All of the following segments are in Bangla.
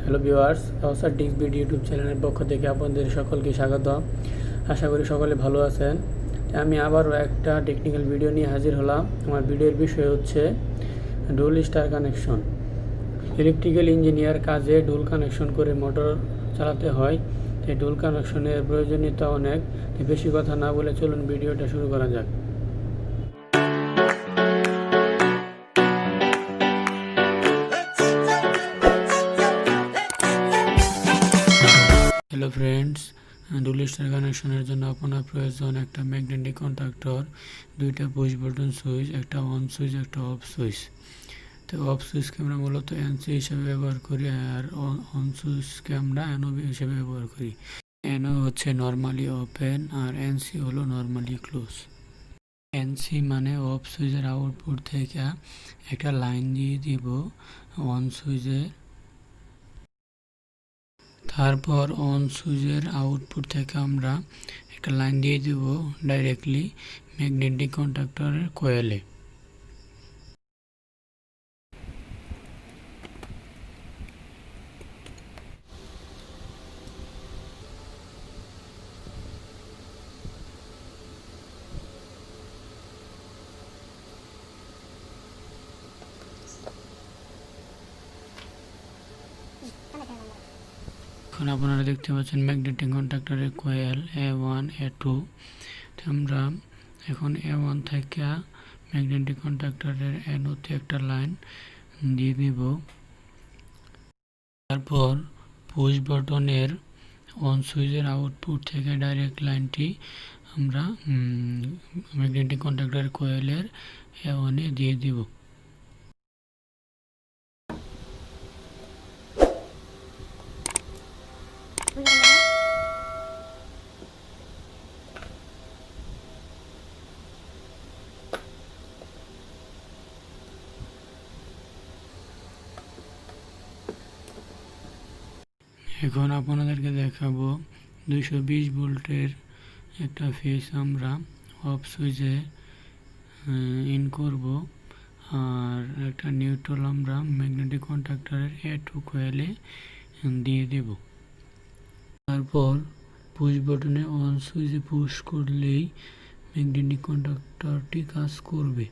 হ্যালো ভিউয়ার্স, কাউসার টিক্স ভিডিও ইউটিউব চ্যানেলের পক্ষ থেকে আপনাদের সকলকে স্বাগত। আশা করি সকলে ভালো আছেন। আমি আবারও একটা টেকনিক্যাল ভিডিও নিয়ে হাজির হলাম। আমার ভিডিওর বিষয় হচ্ছে ডোল স্টার কানেকশন। ইলেকট্রিক্যাল ইঞ্জিনিয়ার কাজে ডোল কানেকশন করে মোটর চালাতে হয়। এই ডোল কানেকশনের প্রয়োজনীয়তা অনেক। বেশি কথা না বলে চলুন ভিডিওটা শুরু করা যাক। হ্যালো ফ্রেন্ডস, ডোল স্টার কানেকশনের জন্য আপনার প্রয়োজন একটা ম্যাগনেটিক কন্ট্যাক্টর, দুইটা পুশ বাটন সুইচ, একটা অন সুইচ, একটা অফ সুইচ। তো অফ সুইচকে আমরা মূলত এনসি হিসেবে ব্যবহার করি, আর অন সুইচকে আমরা এনওবি হিসেবে ব্যবহার করি। এনও হচ্ছে নর্মালি ওপেন আর এনসি হলো নর্মালি ক্লোজ। এনসি মানে অফ সুইচের আউটপুট থেকে একটা লাইন দিয়ে দিব অন সুইচে, তারপর অন সুইচের আউটপুট থেকে আমরা একটা লাইন দিয়ে দিব ডাইরেক্টলি ম্যাগনেটিক কন্ট্যাক্টরের কয়েলে। এখন আপনারা দেখতে পাচ্ছেন ম্যাগনেটিক কন্ট্যাক্টরের কয়েল A1 A2। আমরা এখন A1 থেকে ম্যাগনেটিক কন্ট্যাক্টরের অ্যানোতে একটা লাইন দিয়ে দিব। তারপর পুশ বাটনের অন সুইচের আউটপুট থেকে ডাইরেক্ট লাইনটি আমরা ম্যাগনেটিক কন্ট্যাক্টরের কয়েলের A1 এ দিয়ে দিব। এখন আপনাদেরকে দেখাবো 220 ভোল্টের একটা ফেজ আমরা অফ সুইচে ইন করব, আর একটা নিউট্রাল আমরা ম্যাগনেটিক কন্ট্যাক্টরের A2 কয়েলে দিয়ে দেব। তারপর পুশ বাটনে অন সুইচে পুশ করলেই ম্যাগনেটিক কন্ট্যাক্টরটি কাজ করবে।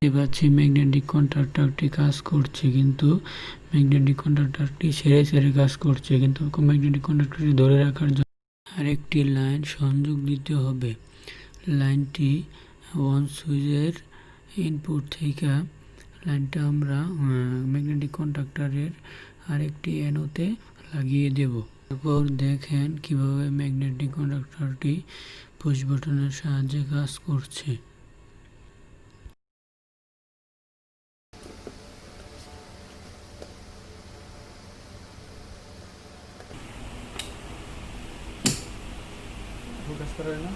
দেখতে পাচ্ছি ম্যাগনেটিক কন্ট্যাক্টরটি কাজ করছে, কিন্তু ম্যাগনেটিক কন্ট্যাক্টরটি ছেড়ে ছেড়ে কাজ করছে। কিন্তু ম্যাগনেটিক কন্ট্যাক্টরটি ধরে রাখার জন্য আরেকটি লাইন সংযোগ দিতে হবে। লাইনটি অন সুইচের ইনপুট থেকে লাইনটা আমরা ম্যাগনেটিক কন্ট্যাক্টরের আরেকটি অ্যানোতে লাগিয়ে দেব। তারপর দেখেন কিভাবে ম্যাগনেটিক কন্ট্যাক্টরটি পুশ বাটনের সাহায্যে কাজ করছে। ফোকাস করে না।